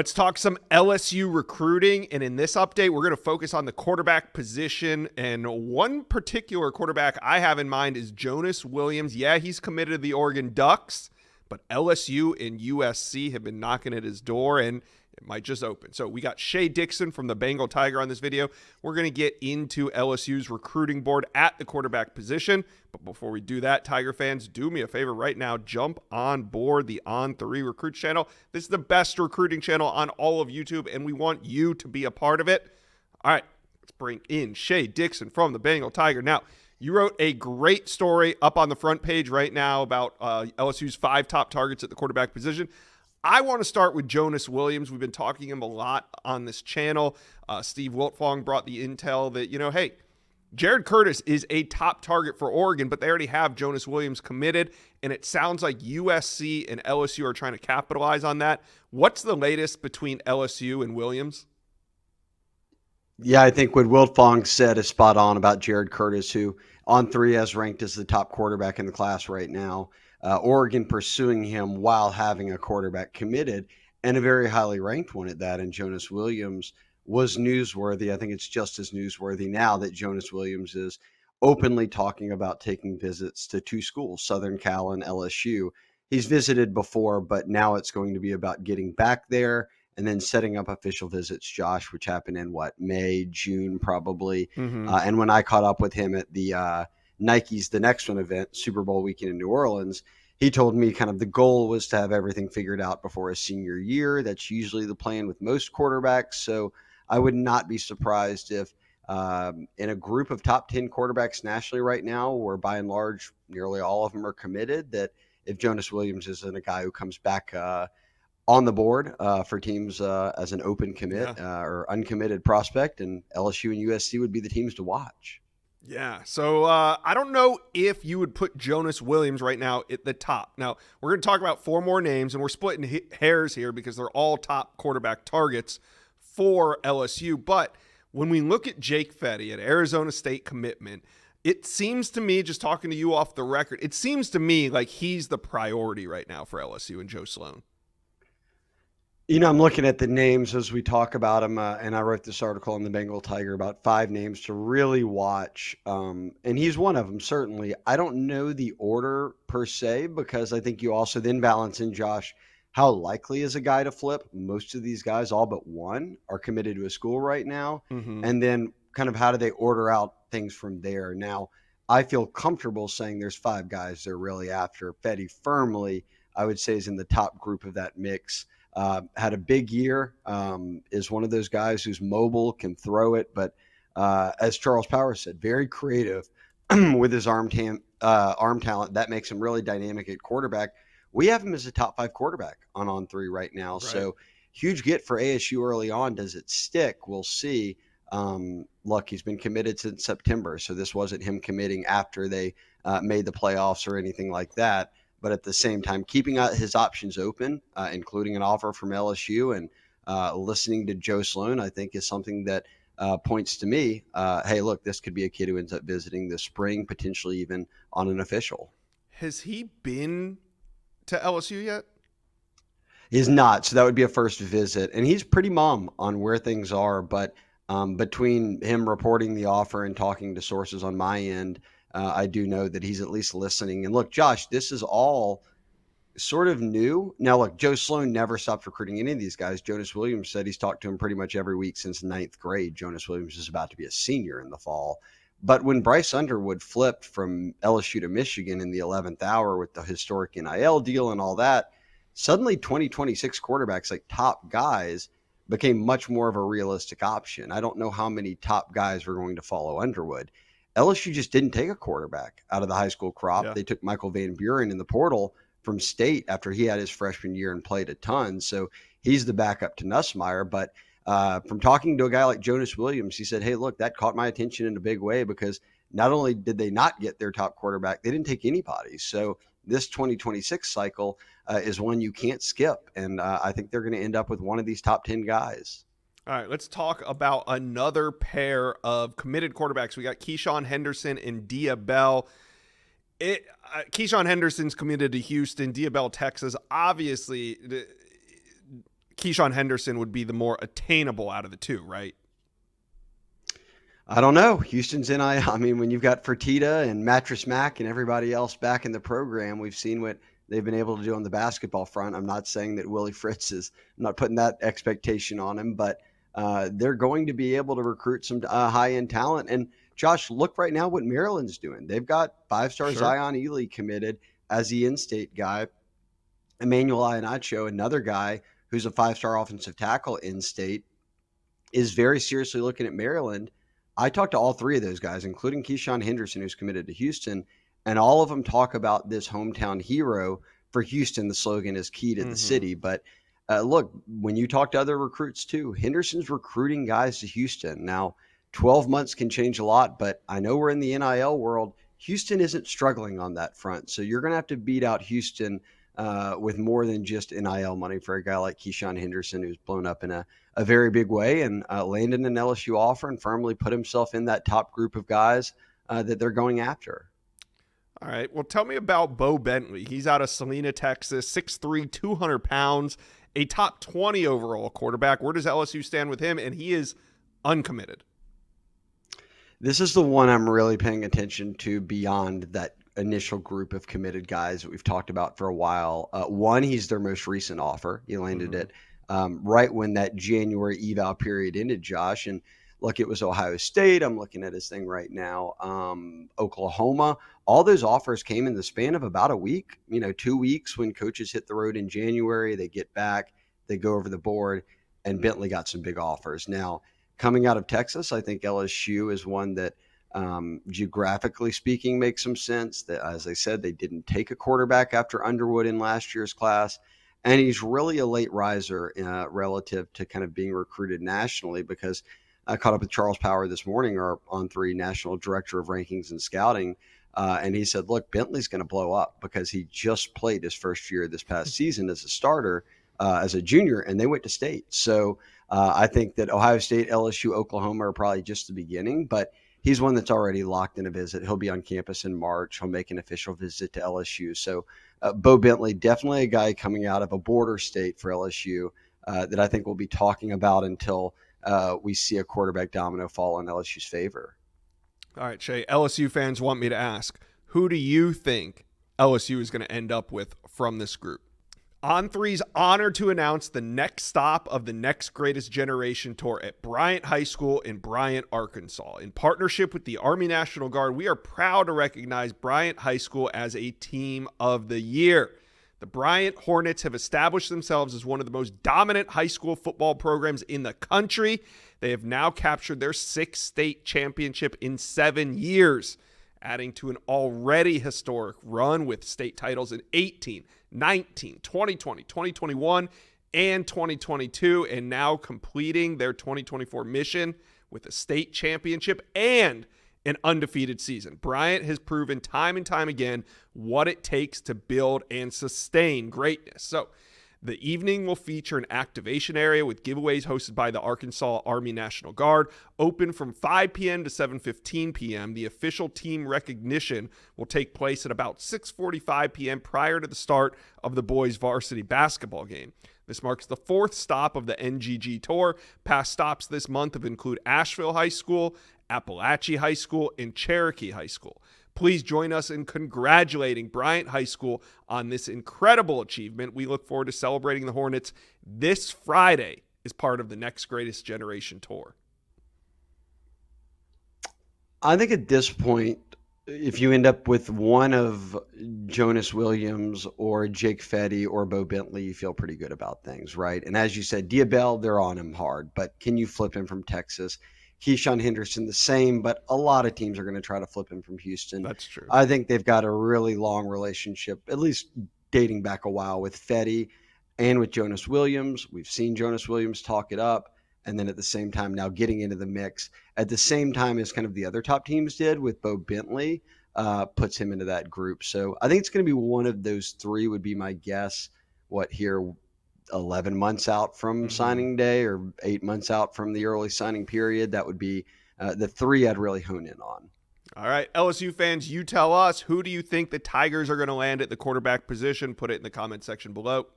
Let's talk some LSU recruiting, and in this update, we're going to focus on the quarterback position, and one particular quarterback I have in mind is Jonas Williams. Yeah, he's committed to the Oregon Ducks, but LSU and USC have been knocking at his door, and it might just open. So we got Shea Dixon from the Bengal Tiger on this video. We're going to get into LSU's recruiting board at the quarterback position. But before we do that, Tiger fans, do me a favor right now. Jump on board the On3 Recruits channel. This is the best recruiting channel on all of YouTube, and we want you to be a part of it. All right, let's bring in Shea Dixon from the Bengal Tiger. Now, you wrote a great story up on the front page right now about LSU's 5 top targets at the quarterback position. I want to start with Jonas Williams. We've been talking him a lot on this channel. Steve Wiltfong brought the intel that, hey, Jared Curtis is a top target for Oregon, but they already have Jonas Williams committed, and it sounds like USC and LSU are trying to capitalize on that. What's the latest between LSU and Williams? Yeah, I think what Wiltfong said is spot on about Jared Curtis, who On3 has ranked as the top quarterback in the class right now. Oregon pursuing him while having a quarterback committed, and a very highly ranked one at that. And Jonas Williams was newsworthy. I think it's just as newsworthy now that Jonas Williams is openly talking about taking visits to 2 schools, Southern Cal and LSU. He's visited before, but now it's going to be about getting back there and then setting up official visits, Josh, which happened in May, June, probably. And when I caught up with him at the Nike's The Next One event, Super Bowl weekend in New Orleans, he told me kind of the goal was to have everything figured out before his senior year. That's usually the plan with most quarterbacks. So I would not be surprised if in a group of top 10 quarterbacks nationally right now, where by and large, nearly all of them are committed, that if Jonas Williams isn't a guy who comes back on the board for teams as an open commit or uncommitted prospect, and LSU and USC would be the teams to watch. Yeah, so I don't know if you would put Jonas Williams right now at the top. Now, we're going to talk about 4 more names, and we're splitting hairs here because they're all top quarterback targets for LSU. But when we look at Jake Fette at Arizona State commitment, it seems to me, just talking to you off the record, it seems to me like he's the priority right now for LSU and Joe Sloan. I'm looking at the names as we talk about them, and I wrote this article on the Bengal Tiger about 5 names to really watch, and he's one of them, certainly. I don't know the order per se, because I think you also then balance in, Josh, how likely is a guy to flip? Most of these guys, all but one, are committed to a school right now, and then kind of how do they order out things from there? Now, I feel comfortable saying there's 5 guys they're really after. Fette firmly, I would say, is in the top group of that mix. Had a big year, is one of those guys who's mobile, can throw it, but as Charles Powers said, very creative with his arm talent. That makes him really dynamic at quarterback. We have him as a top 5 quarterback on On3 right now. Right. So huge get for ASU early on. Does it stick? We'll see. Look, he's been committed since September, so this wasn't him committing after they made the playoffs or anything like that. But at the same time, keeping his options open, including an offer from LSU, and listening to Joe Sloan, I think is something that points to me, hey, look, this could be a kid who ends up visiting this spring, potentially even on an official. Has he been to LSU yet? He's not, so that would be a first visit. And he's pretty mum on where things are, but between him reporting the offer and talking to sources on my end, I do know that he's at least listening. And look, Josh, this is all sort of new. Now, look, Joe Sloan never stopped recruiting any of these guys. Jonas Williams said he's talked to him pretty much every week since 9th grade. Jonas Williams is about to be a senior in the fall. But when Bryce Underwood flipped from LSU to Michigan in the 11th hour with the historic NIL deal and all that, suddenly 2026 quarterbacks, like top guys, became much more of a realistic option. I don't know how many top guys were going to follow Underwood. LSU just didn't take a quarterback out of the high school crop. Yeah. They took Michael Van Buren in the portal from State after he had his freshman year and played a ton. So he's the backup to Nussmeier. But from talking to a guy like Jonas Williams, he said, hey, look, that caught my attention in a big way, because not only did they not get their top quarterback, they didn't take anybody. So this 2026 cycle is one you can't skip. And I think they're going to end up with one of these top 10 guys. All right, let's talk about another pair of committed quarterbacks. We got Keyshawn Henderson and Dia Bell. Keyshawn Henderson's committed to Houston, Dia Bell, Texas. Obviously, Keyshawn Henderson would be the more attainable out of the two, right? I don't know. Houston's NIL. I mean, when you've got Fertitta and Mattress Mac and everybody else back in the program, we've seen what they've been able to do on the basketball front. I'm not saying that Willie Fritz is, I'm not putting that expectation on him, but they're going to be able to recruit some high-end talent. And Josh, look right now what Maryland's doing. They've got five-star Zion Ely committed as the in-state guy. Emmanuel Iheanacho, another guy who's a five-star offensive tackle in-state, is very seriously looking at Maryland. I talked to all three of those guys, including Keyshawn Henderson, who's committed to Houston, and all of them talk about this hometown hero. For Houston, the slogan is key to the city. But look, when you talk to other recruits too, Henderson's recruiting guys to Houston. Now, 12 months can change a lot, but I know we're in the NIL world. Houston isn't struggling on that front. So you're going to have to beat out Houston with more than just NIL money for a guy like Keyshawn Henderson, who's blown up in a very big way and landed an LSU offer and firmly put himself in that top group of guys that they're going after. All right. Well, tell me about Bo Bentley. He's out of Salina, Texas, 6'3", 200 pounds, a top 20 overall quarterback. Where does LSU stand with him? And he is uncommitted. This is the one I'm really paying attention to beyond that initial group of committed guys that we've talked about for a while. One, he's their most recent offer. He landed it right when that January eval period ended, Josh. And look, it was Ohio State. I'm looking at his thing right now. Oklahoma. All those offers came in the span of about a week, 2 weeks. When coaches hit the road in January, they get back, they go over the board, and Bentley got some big offers. Now, coming out of Texas, I think LSU is one that geographically speaking makes some sense. That, as I said, they didn't take a quarterback after Underwood in last year's class. And he's really a late riser relative to kind of being recruited nationally, because I caught up with Charles Power this morning, our On3 National Director of Rankings and Scouting, and he said, look, Bentley's going to blow up because he just played his first year this past season as a starter, as a junior, and they went to state. So I think that Ohio State, LSU, Oklahoma are probably just the beginning, but he's one that's already locked in a visit. He'll be on campus in March. He'll make an official visit to LSU. So Bo Bentley, definitely a guy coming out of a border state for LSU that I think we'll be talking about until we see a quarterback domino fall in LSU's favor. All right, Shea, LSU fans want me to ask, who do you think LSU is going to end up with from this group? On3's honored to announce the next stop of the Next Greatest Generation Tour at Bryant High School in Bryant, Arkansas. In partnership with the Army National Guard, we are proud to recognize Bryant High School as a Team of the Year. The Bryant Hornets have established themselves as one of the most dominant high school football programs in the country. They have now captured their 6th state championship in 7 years, adding to an already historic run with state titles in 18, 19, 2020, 2021, and 2022, and now completing their 2024 mission with a state championship and an undefeated season. Bryant has proven time and time again what it takes to build and sustain greatness. So the evening will feature an activation area with giveaways hosted by the Arkansas Army National Guard, open from 5 p.m. to 7:15 p.m. The official team recognition will take place at about 6:45 p.m. prior to the start of the boys' varsity basketball game. This marks the 4th stop of the NGG Tour. Past stops this month have included Asheville High School, Appalachia High School, and Cherokee High School. Please join us in congratulating Bryant High School on this incredible achievement. We look forward to celebrating the Hornets this Friday as part of the Next Greatest Generation Tour. I think at this point, if you end up with one of Jonas Williams or Jake Fette or Bo Bentley, you feel pretty good about things, right? And as you said, Diabell, they're on him hard, but can you flip him from Texas? Keyshawn Henderson, the same, but a lot of teams are going to try to flip him from Houston. That's true. I think they've got a really long relationship, at least dating back a while, with Fette and with Jonas Williams. We've seen Jonas Williams talk it up, and then at the same time now getting into the mix at the same time as kind of the other top teams did with Bo Bentley, puts him into that group. So I think it's going to be one of those three would be my guess. 11 months out from signing day or 8 months out from the early signing period. That would be the three I'd really hone in on. All right, LSU fans, you tell us, who do you think the Tigers are going to land at the quarterback position? Put it in the comment section below.